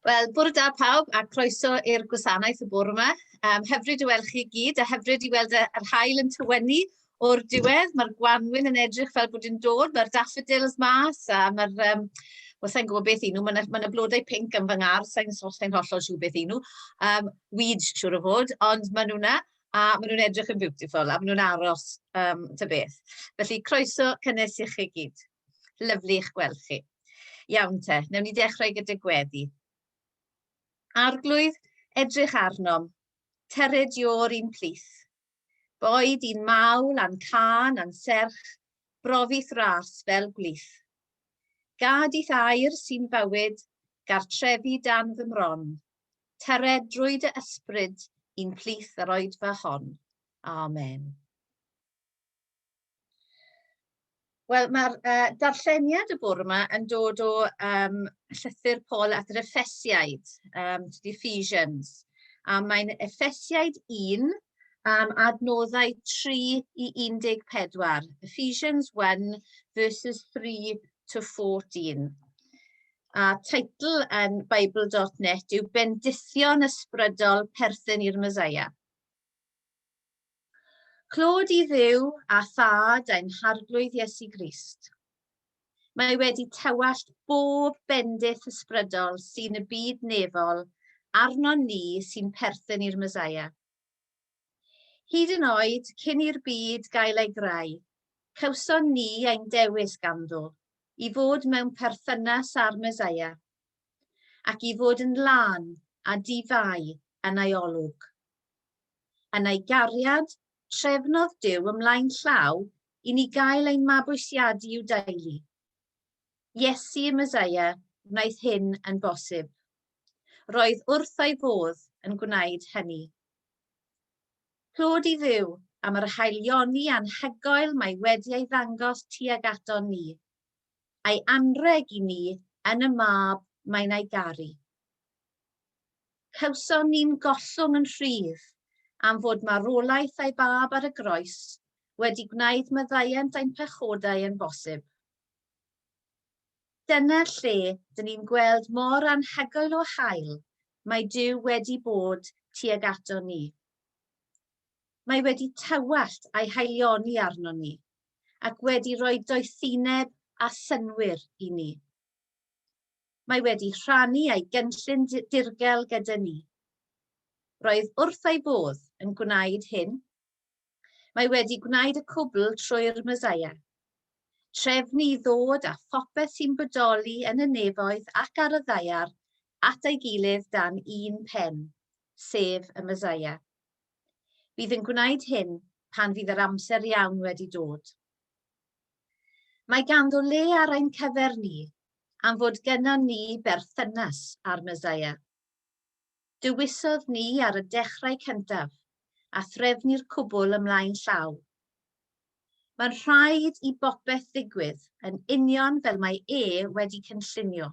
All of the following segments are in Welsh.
Wel, bore da pawb a croeso i'r gwasanaeth y bore yma. Hyfryd i weld chi gyd a hyfryd i weld yr haul yn tywynnu o'r diwedd. Mae'r gwanwyn yn edrych fel bod yn dod, mae'r daffodils mas a mae'r... Wel, sa'n gwybod beth nhw, mae blodau pinc yn fy ngar, sa'n hollol siw beth nhw. Weed, siwr o fod, ond maen nhw'na a maen nhw'n edrych yn beautiful a maen nhw'n aros ta beth. Felly, croeso cynnes i chi gyd. Lyflu i'ch gweld chi. Iawn te, newn ni dechrau gyda gweddi. Arglwydd edrych arnom, tered io'r un plith. Boed un mawl a'n can a'n serch, brofi thras fel glith. Gad i'th air sy'n bywyd, gartrefi dan fy mron. Tered drwy dy ysbryd, un plith yr oed fy hon. Amen. Wel, mae'r darlleniad y bore yma yn dod o llythyr Paul at yr Effesiaid, the Ephesians. A mae'n Effesiaid 1, adnoddau 3 i 14. Ephesians 1, verses 3 to 14. A teitl yn Bible.net yw Bendithion ysbrydol perthyn i'r Meseia. Clod i Dduw a thad ein harglwydd Iesu Grist. Mae wedi tywallt bob bendith ysbrydol sy'n y byd nefol arnon ni sy'n perthyn i'r Meseia. Hyd yn oed cyn i'r byd gael ei greu, cawson ni ein dewis ganddo i fod mewn perthynas â'r Meseia ac i fod yn lân a difau yn ei olwg. Yn ei gariad, trefnodd Duw ymlaen llaw i ni gael ein mabwysiadu i'w deulu. Iesu y Meseia wnaeth hyn yn bosib. Roedd wrth ei fodd yn gwneud hynny. Clod i Dduw am yr haelioni anhygoel mae wedi ei ddangos tuag aton ni, a'i anreg i ni yn y mab mae'n ei garu. Cawson ni'n gollwng yn rhydd am fod marwolaeth ei bab ar y groes wedi gwneud maddeuant ein pechodau yn bosib. Dyna lle dyn ni'n gweld mor anhygoel o hael mae Duw wedi bod tuag ato ni. Mae wedi tywallt ei haelioni arno ni ac wedi rhoi doethineb a synwyr i ni. Mae wedi rhannu ei gynllun dirgel gyda ni. Roedd wrth ei bodd yn gwneud hyn. Mae wedi gwneud y cwbl trwy'r Meseia. Trefnu i ddod â phopeth sy'n bodoli yn y nefoedd ac ar y ddaear at ei gilydd dan un pen, sef y Meseia. Bydd yn gwneud hyn pan fydd yr amser iawn wedi dod. Mae ganddo le ar ein cyfer ni am fod gennym ni berthynas â'r Meseia. Dywisodd ni ar y dechrau cyntaf a threfnu'r cwbl ymlaen llaw. Mae'n rhaid i bopeth ddigwydd yn union fel mae wedi cynllunio.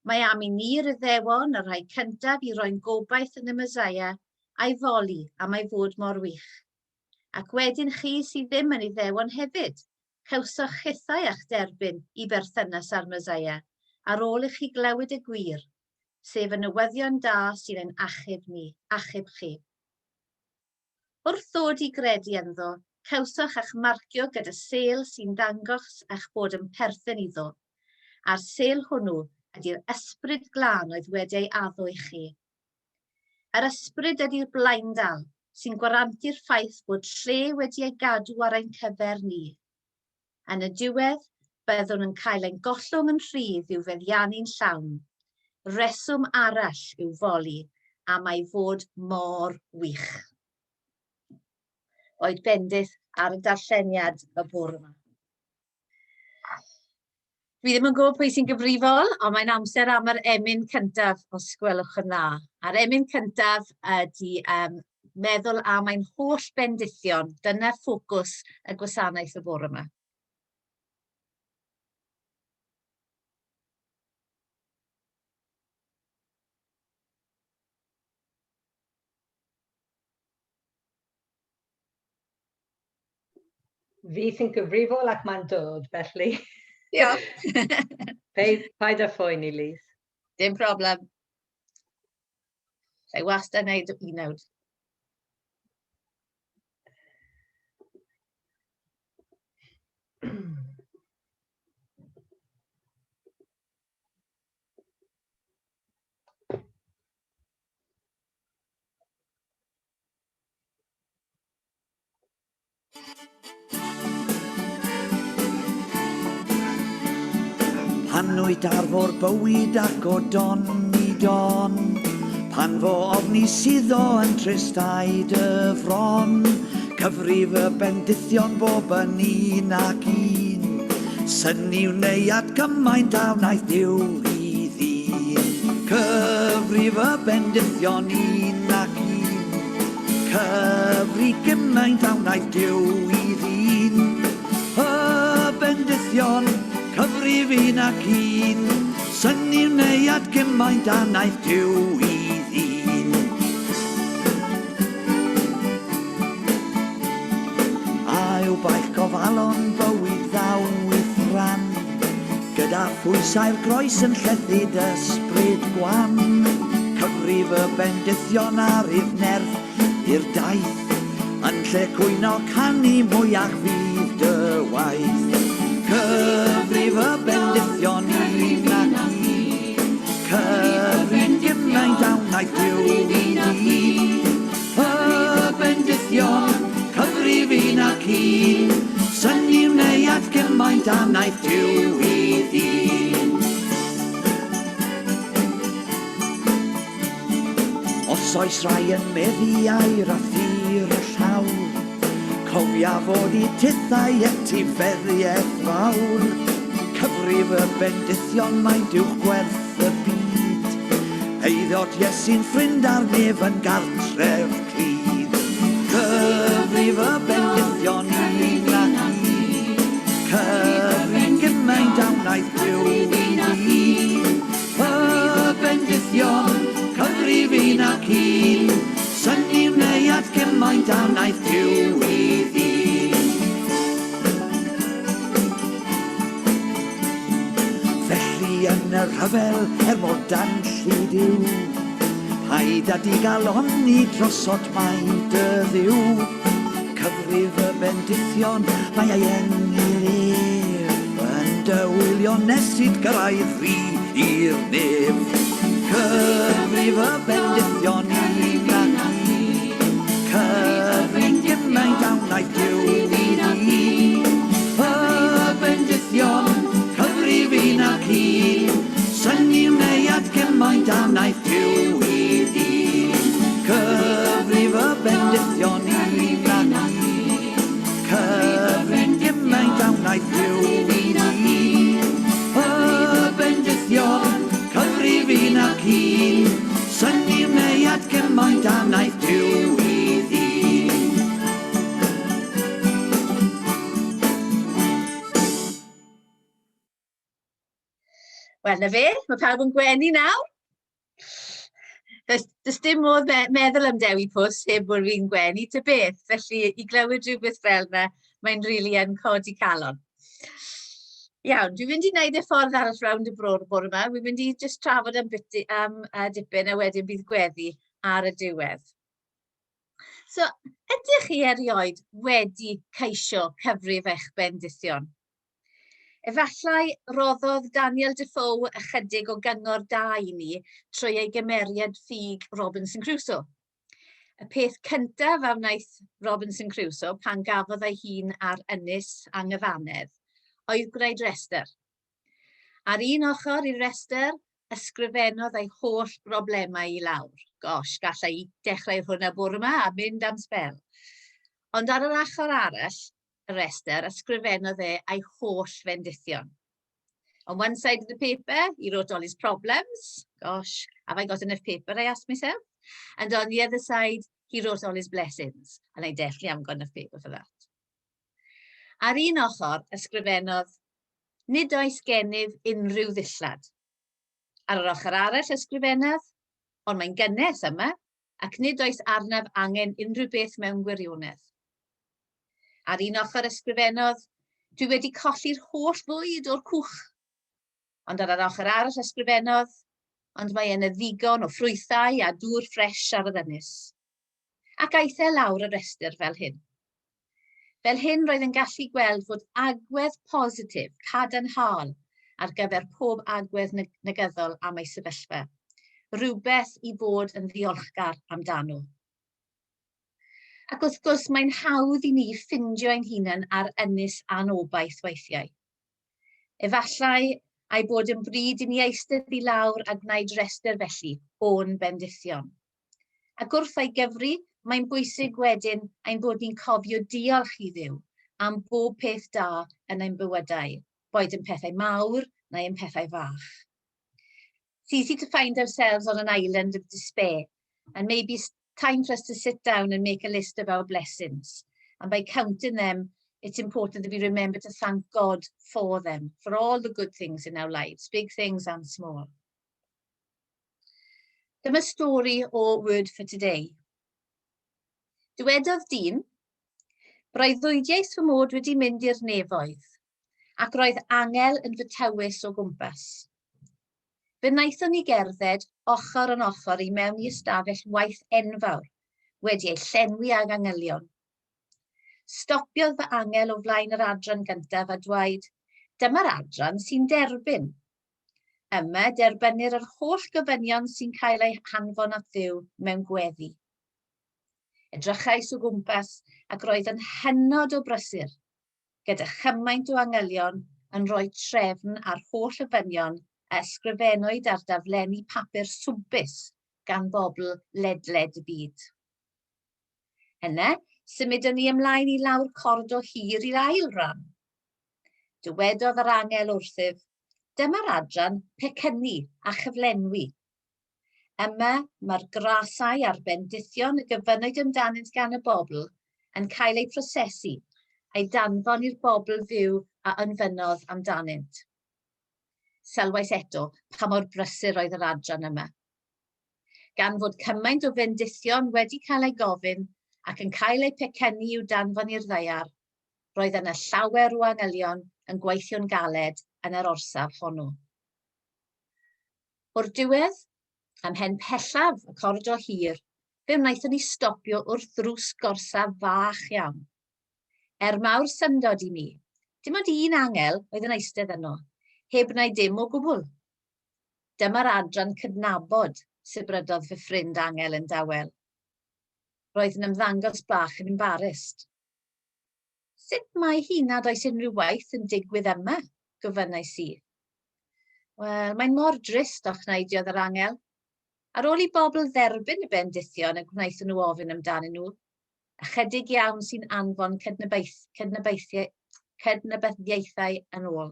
Mae am i ni'r Iddewon y rhai cyntaf i roi'n gobaith yn y Meseia a'i foli am ei fod mor wych. Ac wedyn chi sydd ddim yn Iddewon hefyd, cawsoch chithau a'ch derbyn i berthynas â'r Meseia ar ôl i chi glywed y gwir, sef y newyddion da sy'n ein achub chi. Wrth ddod i gredu ynddo, cawsoch eich marcio gyda sêl sy'n dangos eich bod yn perthyn iddo, a'r sêl hwnnw ydy'r ysbryd glân oedd wedi ei addo i chi. Yr ysbryd ydy'r blaendal sy'n gwarantu'r ffaith bod lle wedi ei gadw ar ein cyfer ni. Yn y diwedd, byddwn yn cael ein gollwng yn rhydd i'w feddiannu'n llawn. Reswm arall i'w foli am ei fod mor wych. Oed bendith ar y darlleniad y bore yma. Dwi ddim yn gwybod pwy sy'n gyfrifol, ond mae'n amser am yr emyn cyntaf os gwelwch yn dda. A'r emyn cyntaf ydy meddwl am ein holl bendithion. Dyna ffocws y gwasanaeth y bore yma. Fi sy'n gyfrifol ac mae'n dod, felly. Diolch. Paid â phoeni, Lys. Dim problem. Lle wastad wneud unawd. Pan wyt arfor bywyd ac o don i don, pan fo ofni sydd o yn tristau dy ffron, cyfrif y bendithion bob yn un ac un, syni wneud gymaint a wnaeth Duw i ddyn. Cyfrif y bendithion un ac un, cyfri gymaint a wnaeth Duw i ddyn. Y bendithion cyfrif un ac un, syni wneud gymaint a wnaeth Duw i ddyn. A yw baich gofalon bywyd ddaw wythran, gyda phwysau'r groes yn llethyd ysbryd gwan, cyfrif y bendithion ar ifnerth i'r daith, yn lle cwyno canu mwyach fydd dy waith. Cyfrif y bendithion un ac un, cyfrif gymaint a wnaeth Duw i ddyn. Y bendithion, cyfrif un ac un, syni wneud gymaint a wnaeth Duw i ddyn. Os oes rai yn meddu a'r athir y llawr, cofia fod i tithau etifeddiaeth fawr. Cyfrif y bendithion mae'n diwch gwerth y byd, eiddod Iesu'n ffrind ar nef yn gartref clyd. Cyfrif y bendithion un ac un, cyfrif gymaint a wnaeth Duw i ddyn. Y bendithion, cyfrif un ac un, syni wneud gymaint a wnaeth Duw i ddyn. Felly yn y rhyfel mod danlli Duw, paid â di gael onni drosod maint y ddiw. Cyfrif y bendithion, mae ei engil ef, yn dywylio nesyd gyrraedd rhi i'r nef. Cyfrif y bendithion un ac un, cyfrif gymaint a wnaeth Duw i ddyn. Y bendithion, cyfrif un ac un, syni wneud gymaint a wnaeth Duw i ddyn. Cyfrif y bendithion un ac un, cyfrif gymaint a wnaeth Duw i ddyn. Y bendithion, cyfrif un ac un, syni wneud gymaint a wnaeth Duw i ddyn. Wel, na fe, mae pawb yn gwenu nawr. Does dim modd meddwl am Dewi Pws heb bod fi'n gwenu ta beth, felly i glywed rhywbeth fel yna, mae'n rili yn codi calon. Iawn, dwi'n mynd i wneud y ffordd arall rownd y bore yma. Dwi'n mynd i just trafod am dipyn a wedyn bydd gweddi ar y diwedd. So, ydych chi erioed wedi ceisio cyfrif eich bendithion? Efallai roddodd Daniel Defoe ychydig o gyngor da i ni trwy ei gymeriad ffug Robinson Crusoe. Y peth cyntaf a wnaeth Robinson Crusoe pan gafodd ei hun ar ynys anghyfanedd oedd gwneud rester. Ar un ochr i'r rester, ysgrifennodd ei holl broblemau i lawr. Gosh, gallai dechrau hwnna bore yma a mynd am sbel. Ond ar yr ochr arall, y rester, ysgrifennodd ei holl bendithion. On one side of the paper, he wrote all his problems. Gosh, have I got enough paper, I asked myself. And on the other side, he wrote all his blessings. And I definitely haven't got enough paper for that. Ar un ochr, ysgrifennodd, nid oes gennyf unrhyw ddillad. Ar yr ochr arall ysgrifennodd, ond mae'n gynnes yma, ac nid oes arnaf angen unrhyw beth mewn gwirionedd. Ar un ochr ysgrifennodd, dwi wedi colli'r holl fwyd o'r cwch. Ond ar yr ochr arall ysgrifennodd, ond mae yna ddigon o ffrwythau a dŵr ffres ar yr ynys. Ac aeth e lawr y restr fel hyn. Fel hyn roedd yn gallu gweld fod agwedd positif cadarnhaol ar gyfer pob agwedd negyddol am ei sefyllfa. Rhywbeth i fod yn ddiolchgar amdano. Ac wrth gwrs mae'n hawdd i ni ffindio ein hunain ar ynys anobaith weithiau. Efallai ai bod yn bryd i ni eistedd i lawr a gwneud restr felly o'n bendithion. Ac wrth ei gyfri, mae'n bwysig wedyn ein bod ni'n cofio diolch i Dduw am bob peth da yn ein bywydau, boed yn pethau mawr neu yn pethau fach. It's easy to find ourselves on an island of despair, and maybe it's time for us to sit down and make a list of our blessings. And by counting them, it's important that we remember to thank God for them, for all the good things in our lives, big things and small. Dyma stori o Word for Today. Dywedodd dyn, breuddwydiais fy mod wedi mynd i'r nefoedd, ac roedd angel yn fy tywys o gwmpas. Fe wnaethon ni gerdded ochr yn ochr i mewn i ystafell waith enfawr, wedi ei llenwi ag angylion. Stopiodd fy angel o flaen yr adran gyntaf a dweud, dyma'r adran sy'n derbyn. Yma derbynir yr holl gofynion sy'n cael eu hanfon at Dduw mewn gweddi. Edrychais o gwmpas ac roedd yn hynod o brysur, gyda chymaint o angylion yn rhoi trefn ar holl ofynion a ysgrifennwyd ar daflenni papur swmpus gan bobl ledled y byd. Yna, symudon ni ymlaen i lawr corridor hir i'r ail ran. Dywedodd yr angel wrthyf, dyma'r adran pecynnu a chyflenwi. Yma mae'r grasau a'r bendithion y gyfynnwyd amdanynt gan y bobl yn cael eu prosesu a'i danfon i'r bobl fyw a ynfynodd amdanynt. Sylwais eto pa mor brysur oedd yr adran yma. Gan fod cymaint o bendithion wedi cael ei gofyn ac yn cael eu pecynnu i'w danfon i'r ddaear, roedd yna llawer o angylion yn gweithio'n galed yn yr orsaf hwnnw. O'r diwedd, ymhen pellaf y corridor hir, fe wnaethon ni stopio wrth ddrws gorsaf fach iawn. Mawr syndod i mi, dim ond un angel oedd yn eistedd yno, heb wneud dim o gwbl. Dyma'r adran cydnabod, sybrydodd fy ffrind angel yn dawel. Roedd yn ymddangos bach yn embarrassed. Sut mae hi nad oes unrhyw waith yn digwydd yma, gofynnais i. Wel, mae'n mor drist o'ch wneidiodd yr angel. Ar ôl i bobl dderbyn y bendithion y gwnaethon nhw ofyn amdanyn nhw, ychydig iawn sy'n anfon cydnabyddiaethau yn ôl.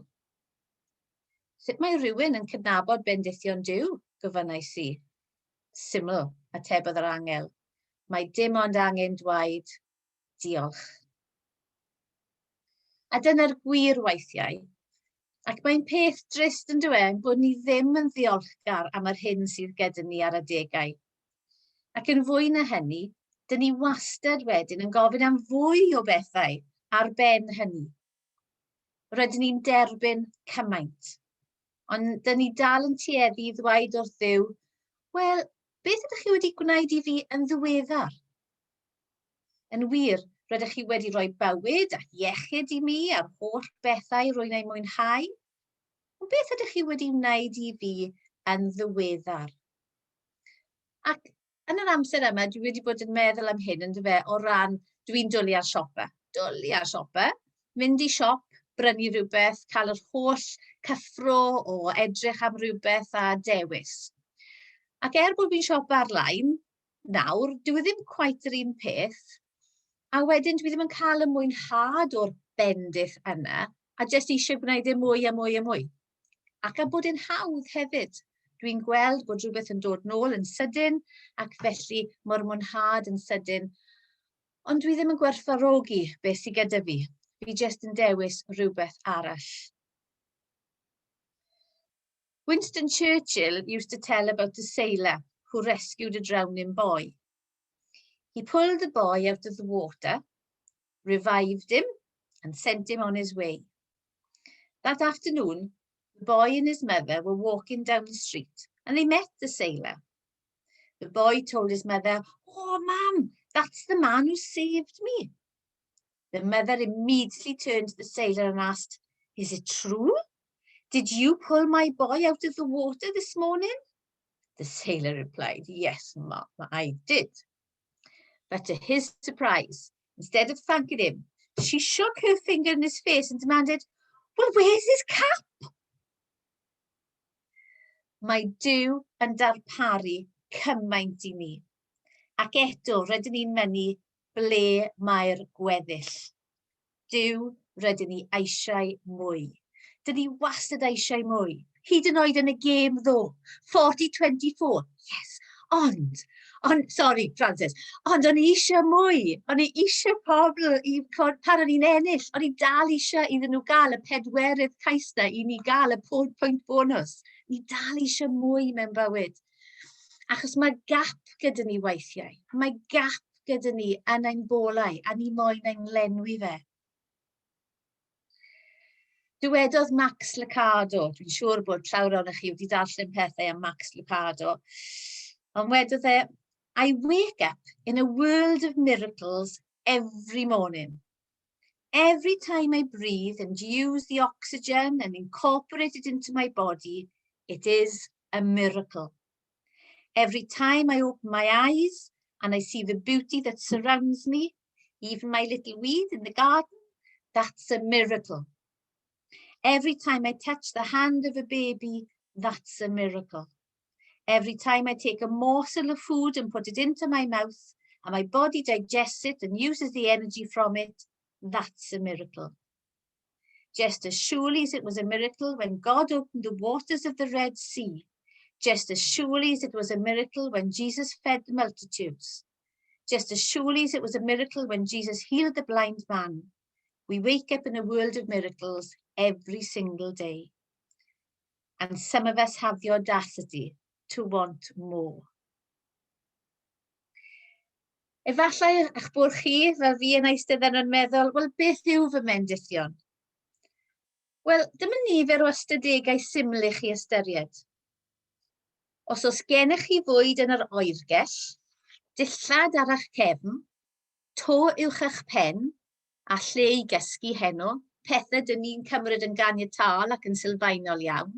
Sut mae rhywun yn cydnabod bendithion Duw, gofynnais i. Syml, atebodd yr angel. Mae dim ond angen dweud diolch. A dyna'r gwir weithiau. Ac mae'n peth drist yn dweud bod ni ddim yn ddiolchgar am yr hyn sydd gyda ni ar adegau. Ac yn fwy na hynny, dyn ni wastad wedyn yn gofyn am fwy o bethau ar ben hynny. Rydyn ni'n derbyn cymaint. Ond dyn ni dal yn tueddu i ddweud wrth Dduw, wel, beth ydych chi wedi gwneud i fi yn ddiweddar? Yn wir, rydych chi wedi rhoi bywyd ac iechyd i mi a'r holl bethau rwy'n ei mwynhau? Ond beth ydych chi wedi wneud i fi yn ddiweddar? Ac yn yr amser yma, dwi wedi bod yn meddwl am hyn yn dyfe o ran dwi'n dwlu ar siopa. Dwlu ar siopa, mynd i siop, brynu rhywbeth, cael yr holl cyffro o edrych am rhywbeth a dewis. Ac bod fi'n siopa ar-lein, nawr, dwi ddim cweit yr un peth, a wedyn dwi ddim yn cael y mwynhad o'r bendith yna, a jyst eisiau gwneud e mwy a mwy a mwy. Ac a bod yn hawdd hefyd. Dwi'n gweld bod rhywbeth yn dod nôl yn sydyn, ac felly mae'r mwynhad yn sydyn. Ond dwi ddim yn gwerthfawrogi beth sydd gyda fi. Fi jyst yn dewis rhywbeth arall. Winston Churchill used to tell about a sailor who rescued a drowning boy. He pulled the boy out of the water, revived him, and sent him on his way. That afternoon, the boy and his mother were walking down the street and they met the sailor. The boy told his mother, "Oh, Mum, that's the man who saved me." The mother immediately turned to the sailor and asked, "Is it true? Did you pull my boy out of the water this morning?" The sailor replied, "Yes, Mum, I did." But to his surprise, instead of thanking him, she shook her finger in his face and demanded, "Well, where's his cap?" Mae Duw yn darparu cymaint I ni, ac eto rydyn ni'n mynnu ble mae'r gweddill. Duw, rydyn ni eisiau mwy. Dyn ni wastad eisiau mwy. Hyd yn oed yn y gêm ddo, 40-24, yes, ond, sorry, Francis, ond o'n i eisiau mwy. O'n i eisiau pobl pan o'n i'n ennill. O'n i dal eisiau iddyn nhw gael y pedwerydd cais na I ni gael y pwynt bonus. Ni dal eisiau mwy mewn bywyd. Achos mae gap gyda ni weithiau. Mae gap gyda ni yn ein bolau, a ni moyn ein lenwi fe. Dywedodd Max Lucado, dwi'n siŵr bod llawer ohonoch chi wedi darllen pethau am Max Lucado, ond wedodd e, "I wake up in a world of miracles every morning. Every time I breathe and use the oxygen and incorporate it into my body, it is a miracle. Every time I open my eyes and I see the beauty that surrounds me, even my little weed in the garden, that's a miracle. Every time I touch the hand of a baby, that's a miracle. Every time I take a morsel of food and put it into my mouth, and my body digests it and uses the energy from it, that's a miracle. Just as surely as it was a miracle when God opened the waters of the Red Sea, just as surely as it was a miracle when Jesus fed the multitudes, just as surely as it was a miracle when Jesus healed the blind man, we wake up in a world of miracles every single day. And some of us have the audacity to want more. Efallai eich bod chi, fel fi yn eistedd yn meddwl, wel, beth yw fy bendithion? Wel, dim yn nifer o ystadegau syml I chi ystyried. Os oes gennych chi fwyd yn yr oergell, dillad ar eich cefn, to uwch eich pen, a lle I gysgu heno, pethau dyn ni'n cymryd yn ganiatol ac yn sylfaenol iawn.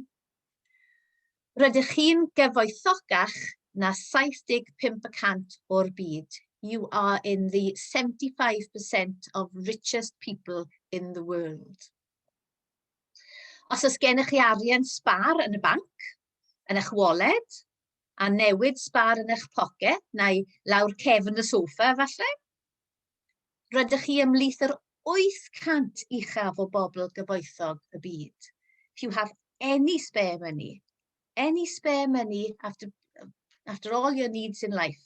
Rydych chi'n gyfoethocach na 75% o'r byd. You are in the 75% of richest people in the world. Os oes gennych chi arian sbar yn y banc, yn eich wallet, a newid sbar yn eich pocket, neu lawr cefn y soffa, falle, rydych chi ymhlith yr 800 uchaf o bobl gyfoethog y byd. If you have any spare money after all your needs in life,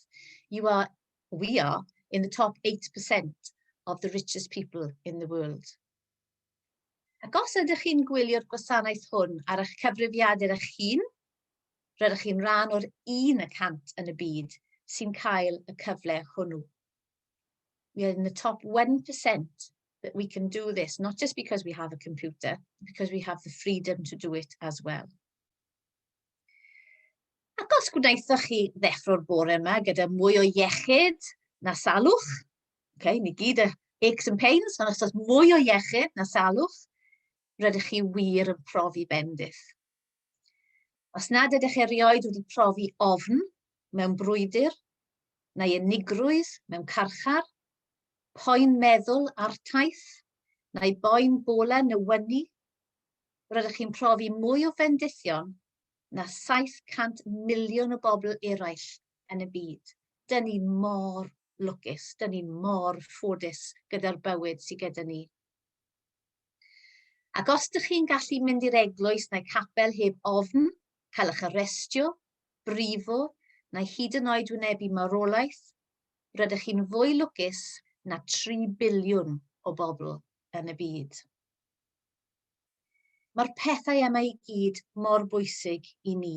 we are in the top 8% of the richest people in the world. Ac os ydych chi'n gwylio'r gwasanaeth hwn ar eich cyfrifiadur eich hun, rydych chi'n rhan o'r 1% yn y byd sy'n cael y cyfle hwnnw. We are in the top 1% that we can do this, not just because we have a computer, because we have the freedom to do it as well. Ac os gwnaethoch chi ddeffro'r bore yma gyda mwy o iechyd na salwch, ni gyd y aches and pains, ond os oes mwy o iechyd na salwch, rydych chi wir yn profi bendith. Os nad ydych chi erioed wedi profi ofn mewn brwydr, neu unigrwydd mewn carchar, poen meddwl ar taith, neu boen bola newynu, rydych chi'n profi mwy o bendithion na 700 miliwn o bobl eraill yn y byd. Dyn ni mor lwcus, dyn ni mor ffodus gyda'r bywyd sydd gyda ni. Ac os ydych chi'n gallu mynd i'r eglwys neu capel heb ofn, cael eich arestio, brifo, neu hyd yn oed wynebu marwolaeth, rydych chi'n fwy lwcus na 3 biliwn o bobl yn y byd. Mae'r pethau yma I gyd mor bwysig I ni.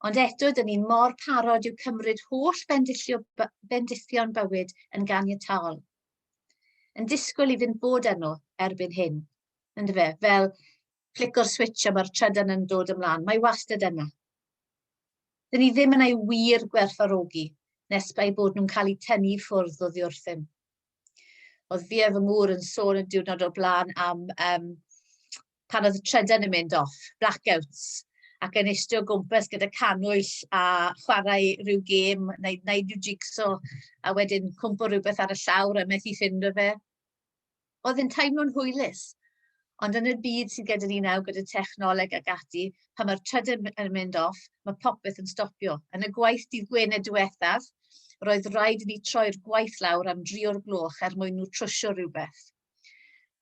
Ond eto, dyn ni'n mor parod i'w cymryd holl bendithion bywyd yn ganiatol. Yn disgwyl I fynd bod yno erbyn hyn. Ynddo fe, fel flico'r switch a mae'r trydan yn dod ymlaen. Mae wastad yna. Dyn ni ddim yn ei wir gwerthfawrogi, nes bai bod nhw'n cael eu tynnu ffwrdd o ddiwrthyn. Oedd fi a fy ngŵr yn sôn y diwrnod o blaen am pan oedd y trydan yn mynd off, blackouts, ac yn eistedd o gwmpas gyda canwyll a chwarae rhyw gêm, neu rhyw jigsaw, a wedyn cwmpo rhywbeth ar y llawr a methu ffindo fe. Oedd yn teimlo'n hwylus, ond yn y byd sydd gyda ni nawr gyda technoleg ac ati, pan mae'r trydan yn mynd off, mae popeth yn stopio. Yn y gwaith dydd Gwener diwethaf, roedd rhaid i ni troi'r gwaith lawr am 3 o'r gloch mwyn nhw trwsio rhywbeth.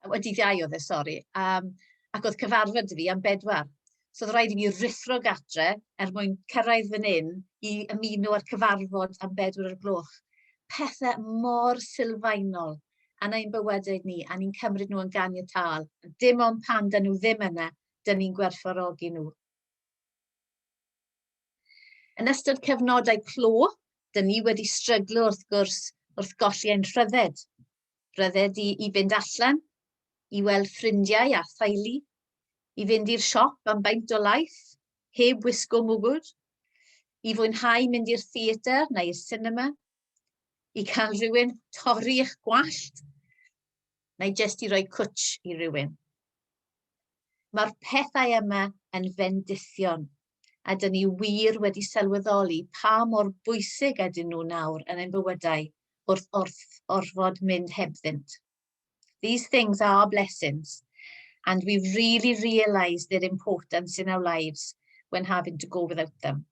Dydd Iau oedd e, sori. Ac oedd cyfarfod fi am 4. So oedd rhaid i mi rithro gatre mwyn cyrraedd fan hyn i ymuno ar cyfarfod am 4 o'r gloch. Pethau mor sylfaenol yn ein bywydau ni, a ni'n cymryd nhw yn ganiatâl. Dim ond pan dyn nhw ddim yna, dyn ni'n gwerthfawrogi nhw. Yn ystod cyfnodau clo, dyn ni wedi stryglo wrth gwrs wrth golli ein rhydded. Rhydded i fynd allan, i weld ffrindiau a theulu, i fynd i'r siop am baint o laeth, heb wisgo mwgwd, i fwynhau mynd i'r theatr neu i'r cinema, i cael rhywun torri eich gwallt, neu jyst i roi cwtsh i rhywun. Mae'r pethau yma yn bendithion, a dyn ni wir wedi sylweddoli pa mor bwysig ydyn nhw nawr yn ein bywydau wrth orfod mynd hebddynt. These things are blessings, and we've really realised their importance in our lives when having to go without them.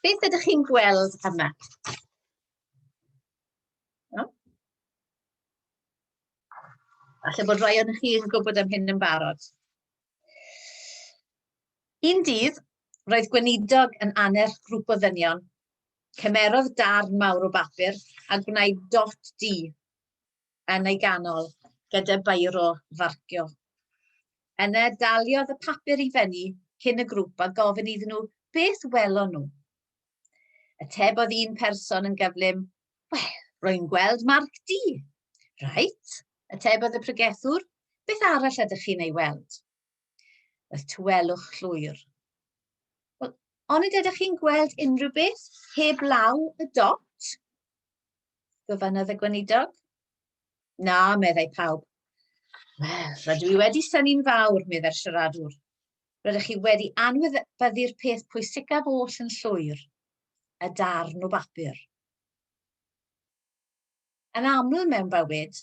Beth ydych chi'n gweld yma? No? Falle bod rai o'n chi yn gwybod am hyn yn barod. Un dydd, roedd gweinidog yn aner grŵp o ddynion, cymerodd darn mawr o bapur a gwneud dot D yn ei ganol gyda beiro farcio. Yna daliodd y papur i fyny cyn y grŵp a gofyn iddyn nhw beth welon nhw. Atebodd un person yn gyflym, wel, rwy'n gweld marc D. Right, atebodd y pregethwr, beth arall ydych chi'n ei weld? Roedd tywelwch llwyr. Wel, ond ydych chi'n gweld unrhyw beth heb law y dot? Gofynnodd y gweinidog. Na, meddai pawb. Wel, rydw i wedi synnu'n fawr, medda'r siaradwr. Rydych chi wedi anwybyddu'r peth pwysicaf oll yn llwyr, y darn o bapur. Yn aml mewn bywyd,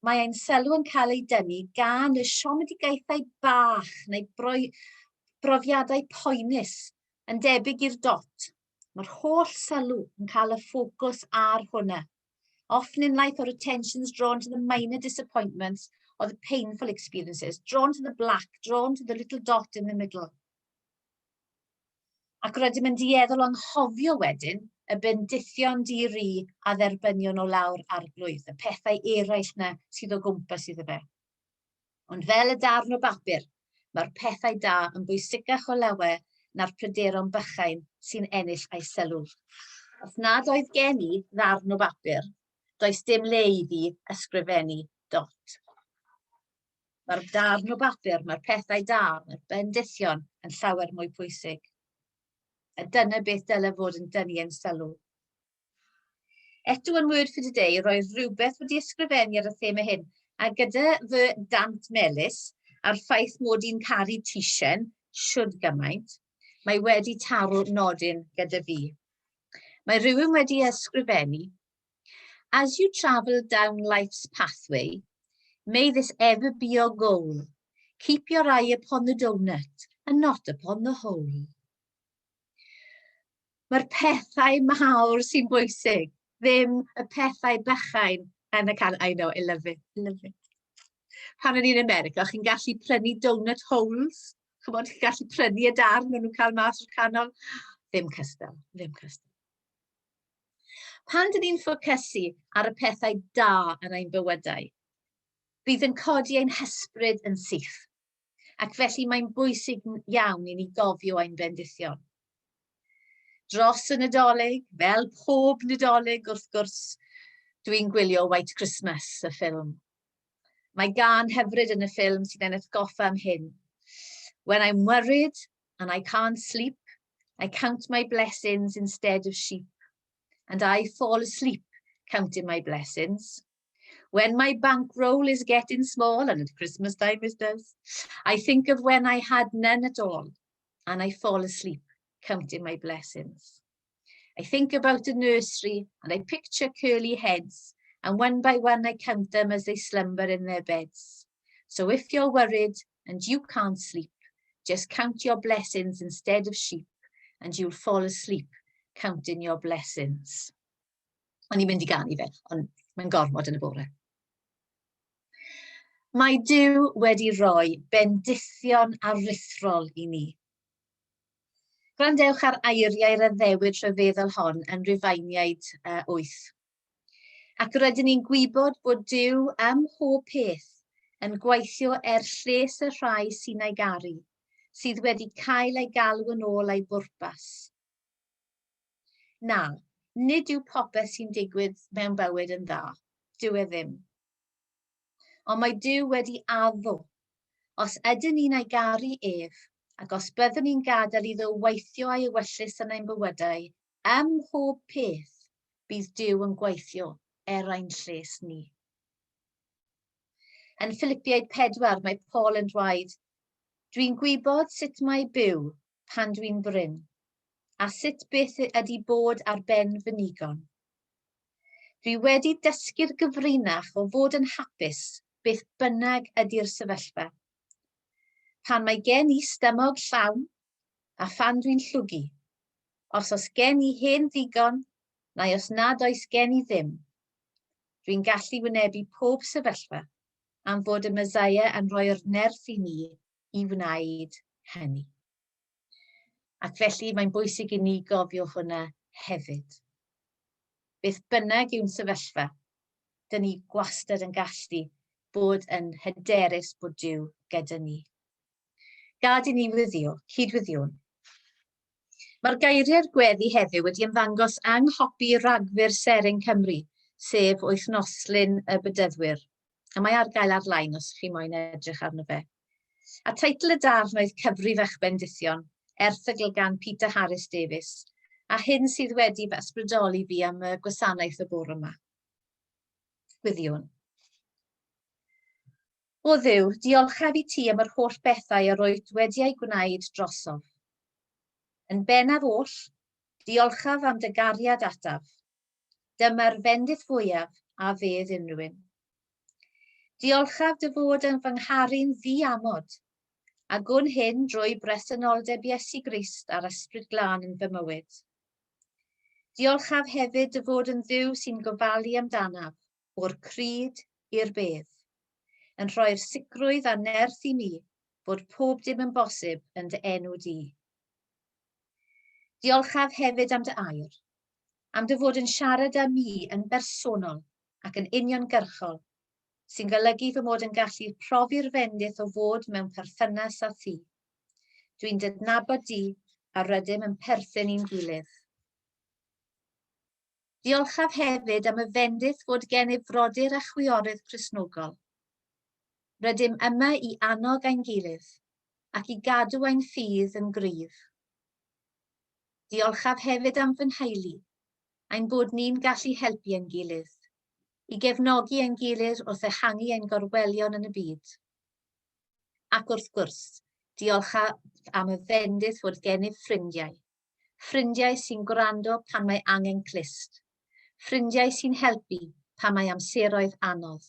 mae ein sylw yn cael ei dynnu gan y siomedigaethau bach neu brofiadau poenus yn debyg i'r dot. Mae'r holl sylw yn cael y ffocws ar hwnna. Often in life, our attention is drawn to the minor disappointments or the painful experiences, drawn to the black, drawn to the little dot in the middle. Ac rydym yn dueddol anghofio wedyn y bendithion di-ri a dderbynion o lawr arglwydd, y pethau eraill na sydd o gwmpas iddo fe. Ond fel y darn o bapur, mae'r pethau da yn bwysicach o lawer na'r pryderon bychain sy'n ennill ei sylw. Os nad oedd gen i ddarn o bapur, does dim le i fi ysgrifennu dot. Mae'r darn o bapur, mae'r pethau da, mae'r bendithion yn llawer mwy pwysig. A dyna beth dylai fod yn dynnu ein sylw. Eto yn Word for Today, roedd rhywbeth wedi ysgrifennu ar y thema hyn, a gyda fy dant melys a'r ffaith mod i'n caru tisien, siwd gymaint, mae wedi taro nodyn gyda fi. Mae rhywun wedi ysgrifennu, as you travel down life's pathway, may this ever be your goal. Keep your eye upon the donut and not upon the hole. Mae'r pethau mawr sy'n bwysig, ddim y pethau bychain yn y can. I know, I love it, I love it. Pan o'n i'n America, chi'n gallu prynu donut holes. Chi'n gallu prynu y darn maen nhw'n cael mas o'r canol. Ddim cystal, ddim cystal. Pan dyn ni'n ffocysu ar y pethau da yn ein bywydau, bydd yn codi ein hysbryd yn syth, ac felly mae'n bwysig iawn i ni gofio ein bendithion. Dros y Nadolig, fel pob Nadolig wrth gwrs, dwi'n gwylio White Christmas, y ffilm. Mae gan hyfryd yn y ffilm sydd yn atgoffa am hyn. When I'm worried, and I can't sleep. I count my blessings instead of sheep, and I fall asleep counting my blessings. When my bankroll is getting small, and at Christmas time it does, I think of when I had none at all, and I fall asleep counting my blessings. I think about a nursery, and I picture curly heads, and one by one I count them as they slumber in their beds. So if you're worried and you can't sleep, just count your blessings instead of sheep, and you'll fall asleep counting your blessings. O'n i'n mynd I ganu fe, ond mae'n gormod yn y bore. Mae Duw wedi rhoi bendithion aruthrol I ni. Gwrandewch ar eiriau'r addewid rhyfeddol hon yn Rufeiniaid 8. Ac rydyn ni'n gwybod bod Duw ym mhob peth yn gweithio lles y rhai sy'n ei garu, sydd wedi cael ei galw yn ôl ei bwrpas. Na, nid yw popeth sy'n digwydd mewn bywyd yn dda, dyw e ddim. Ond mae Duw wedi addo, os ydyn ni'n ei garu ef, ac os byddwn ni'n gadael iddo weithio ei ewyllus yn ein bywydau, ym mhob peth bydd Duw yn gweithio ein lles ni. Yn Philippiaid 4 mae Paul yn dweud, dwi'n gwybod sut mae byw pan dwi'n bryn, a sut beth ydy bod ar ben fy nigon. Dwi wedi dysgu'r gyfrinach o fod yn hapus beth bynnag ydy'r sefyllfa. Pan mae gen I stymog llawn, a phan dwi'n llwgu, os gen I hen ddigon, neu os nad oes gen I ddim, dwi'n gallu wynebu pob sefyllfa am fod y Meseia yn rhoi'r nerth I ni I wneud hynny. Ac felly mae'n bwysig I ni gofio hwnna hefyd. Beth bynnag yw'n sefyllfa, dyn ni gwastad yn gallu bod yn hyderus bod Duw gyda ni. Gad I ni cydwyddion. Mae'r geiriau'r gweddi heddiw wedi ymddangos anghopi rhagfyr Seren Cymru, sef wythnoslyn y bydyddwyr. A mae ar gael ar-lein os chi moyn edrych arno fe. A teitl y darn oedd Cyfrif eich bendithion, erthygl gan Peter Harris Davies, a hyn sydd wedi fy ysbrydoli fi am y gwasanaeth y bore yma. Gwyddiwn. O Dduw, diolchaf I ti am yr holl bethau yr oed wedi ei gwneud drosof. Yn bennaf oll, diolchaf am dy gariad ataf. Dyma'r fendith fwyaf a fedd unrhywun. Diolchaf dy fod yn fy ngharu'n ddi-amod, a gwn hyn drwy bresenoldeb Iesu Grist a'r ysbryd glân yn fy mywyd. Diolchaf hefyd dy fod yn Dduw sy'n gofalu amdanaf, o'r cryd i'r bedd, yn rhoi'r sicrwydd a nerth I mi bod pob dim yn bosib yn dy enw di. Diolchaf hefyd am dy air, am dy fod yn siarad â mi yn bersonol ac yn uniongyrchol, sy'n golygu fy mod yn gallu profi'r fendith o fod mewn perthynas â thi. Dwi'n dydnabod di a rydym yn perthyn i'n gilydd. Diolchaf hefyd am y fendith fod gennyf frodyr a chwiorydd Cristnogol. Rydym yma I annog ein gilydd ac I gadw ein ffydd yn gryf. Diolchaf hefyd am fy nheulu, ein bod ni'n gallu helpu ein gilydd, I gefnogi ein gilydd wrth ehangu ein gorwelion yn y byd. Ac wrth gwrs, diolchaf am y fendith fod gennyf ffrindiau. Ffrindiau sy'n gwrando pan mae angen clust. Ffrindiau sy'n helpu pan mae amseroedd anodd.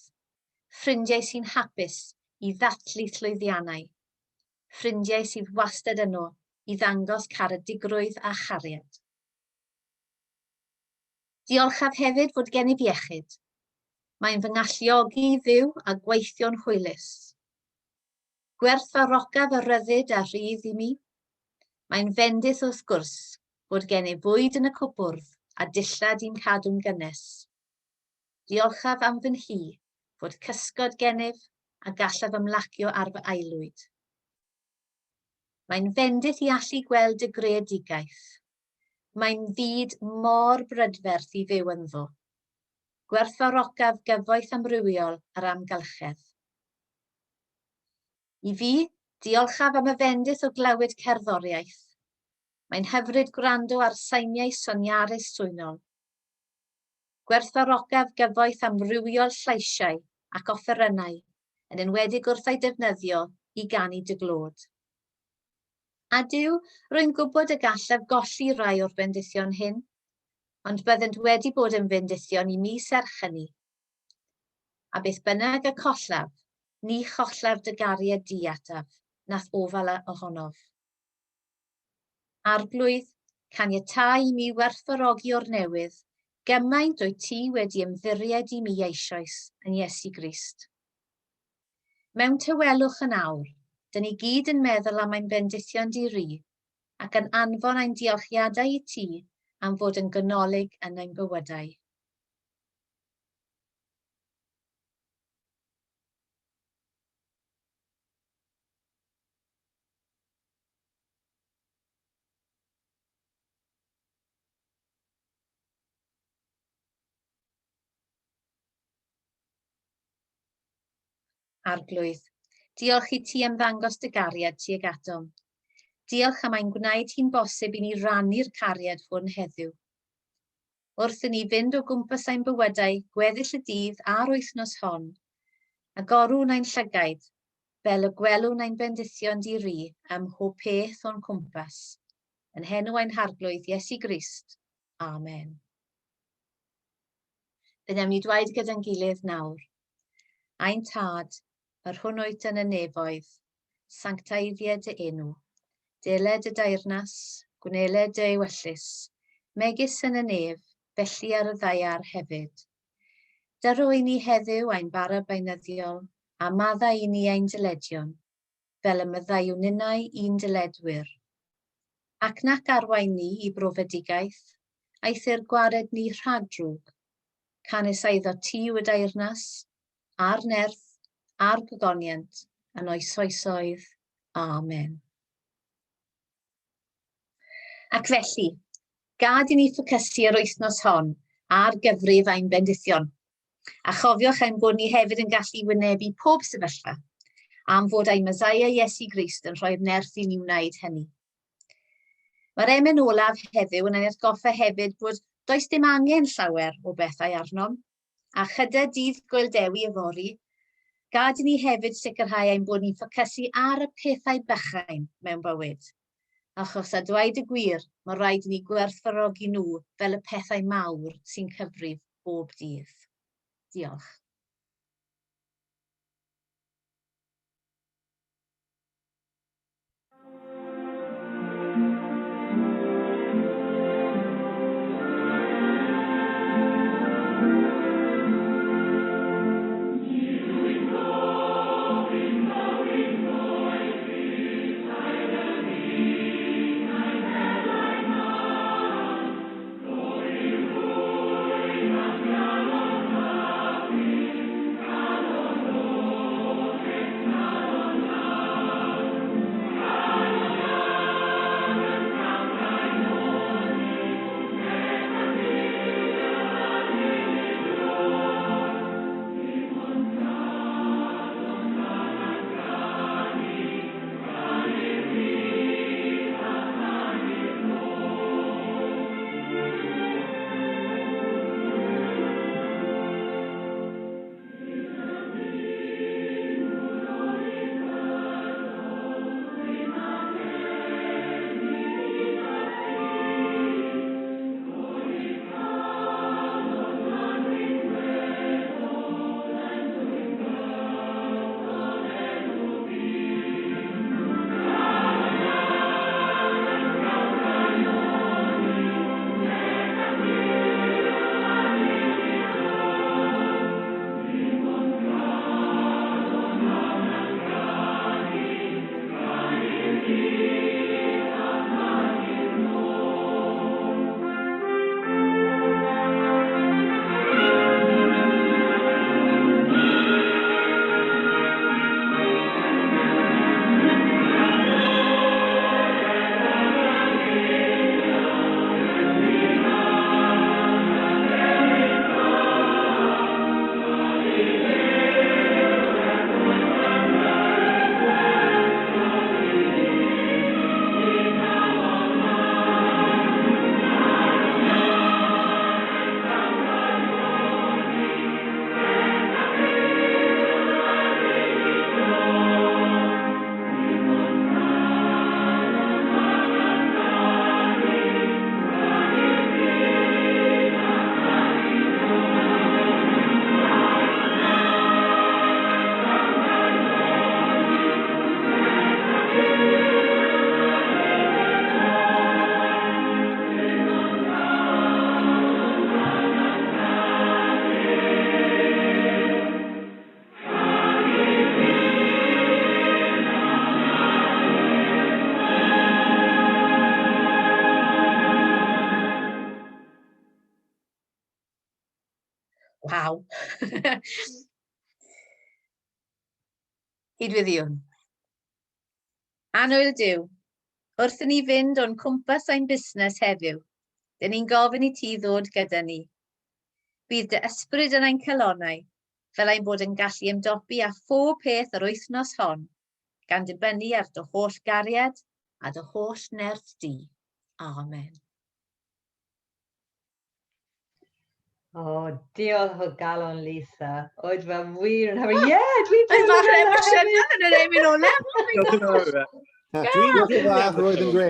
Ffrindiau sy'n hapus I ddathlu llwyddiannau. Ffrindiau sydd wastad yno I ddangos caredigrwydd a chariad. Diolchaf hefyd fod gennyf iechyd. Mae'n fy ngalluogi I fyw a gweithio'n hwylus. Gwerthfawrocaf y ryddid a rhydd I mi. Mae'n fendith wrth gwrs fod gennyf bwyd yn y cwbwrdd a dillad i'n cadw'n gynnes. Diolchaf am fy nhi fod cysgod gennyf a gallaf ymlacio ar fy aelwyd. Mae'n fendith I allu gweld y greadigaeth. Mae'n fyd mor brydferth I fyw ynddo. Gwerthfawrocaf gyfoeth amrywiol ar amgylchedd. I fi, Diolchaf am y fendith o glywed cerddoriaeth. Mae'n hyfryd gwrando ar sainiau soniarus swynol. Gwerthfawrogaf gyfoeth amrywiol lleisiau ac offerynnau, yn enwedig wrth ei defnyddio i ganu dy glod. A Duw, rwy'n gwybod y gallaf golli rai o'r bendithion hyn, ond byddent wedi bod yn bendithion i mi serch hynny. A beth bynnag y collaf, ni chollaf dy gariad di ataf, nath ofal ohonof. Arglwydd, caniatáu i mi werthfawrogi o'r newydd, gymaint o'i ti wedi ymddiried i mi eisoes yn Iesu Grist. Mewn tywelwch yn awr, dyn ni gyd yn meddwl am ein bendithion di ri, ac yn anfon ein diolchiadau i ti am fod yn gynolig yn ein bywydau. Arglwydd, diolch i ti am ddangos dy gariad tuag atom. Diolch am ein gwneud hi'n bosib i ni rannu'r cariad hwn heddiw. Wrth i ni fynd o gwmpas ein bywydau, gweddill y dydd a'r wythnos hon, a gorwn ein llygaid, fel y gwelwn ein bendithion di ri ym mhob peth o'n cwmpas. Yn henw ein harglwydd Iesu Grist. Amen. Dyna ni dweud gyda'n gilydd nawr. Ein tad, yr hwn wyt yn y nefoedd, sanctaiddie dy enw. Deled y deyrnas, gwneled dy ewyllus, megis yn y nef, felly ar y ddaiar hefyd. Dyrw i ni heddiw ein bara beunyddiol, a madda i ni ein dyledion, fel y myddai wninau i'n dyledwyr. Ac nac arwain ni i brofedigaeth, aethyr gwared ni rhagdrwg, canis eiddo ti y deyrnas, a'r nerth, a'r gogoniant, yn oesoedd. Amen. Ac felly, gad i ni ffocysu yr wythnos hon ar gyfrif ein bendithion. A chofiwch ein bod ni hefyd yn gallu wynebu pob sefyllfa, am fod ein Mesaia Iesu Grist yn rhoi'r nerth i ni wneud hynny. Mae'r emyn olaf heddiw yn ein atgoffa hefyd bod does dim angen llawer o bethau arnom, a chyda dydd gwyldewi yfory, gad i ni hefyd sicrhau ein bod ni'n ffocysu ar y pethau bychain mewn bywyd. Achos a dweud y gwir, mae rhaid i ni gwerthfawrogi nhw fel y pethau mawr sy'n cyfrif bob dydd. Diolch. Waw. Cydwyddiwn. Annwyl Duw, wrth i ni fynd o'n cwmpas ein busnes heddiw, dyn ni'n gofyn i ti ddod gyda ni. Bydd dy ysbryd yn ein celonnau, fel ein bod yn gallu ymdopi â phob peth yr wythnos hon, gan dibynnu ar dy holl gariad a dy holl nerth di. Amen. O, diolch o galon, Lisa. Oedd fe wir yn hyfryd. Ie, dwi'n Mae'n teimlo bach fel emosiynol yn yr ein ole. Diolch yn fawr. Dwi'n ddiolch roedd yn gre.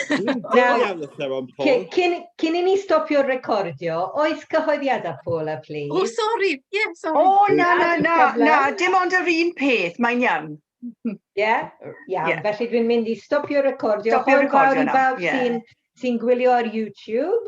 Dwi'n iawn y theron, Paul. Cyn i ni stopio recordio, oes cyhoeddiadau, Paula, please? Oh, sorry. Yeah, sorry. O, na, dim ond yr un peth, mae'n iawn. Ie? Iawn, felly dwi'n mynd i stopio recordio. Stopio recordio Hwyl fawr i nawr, bawb sy'n gwylio ar YouTube.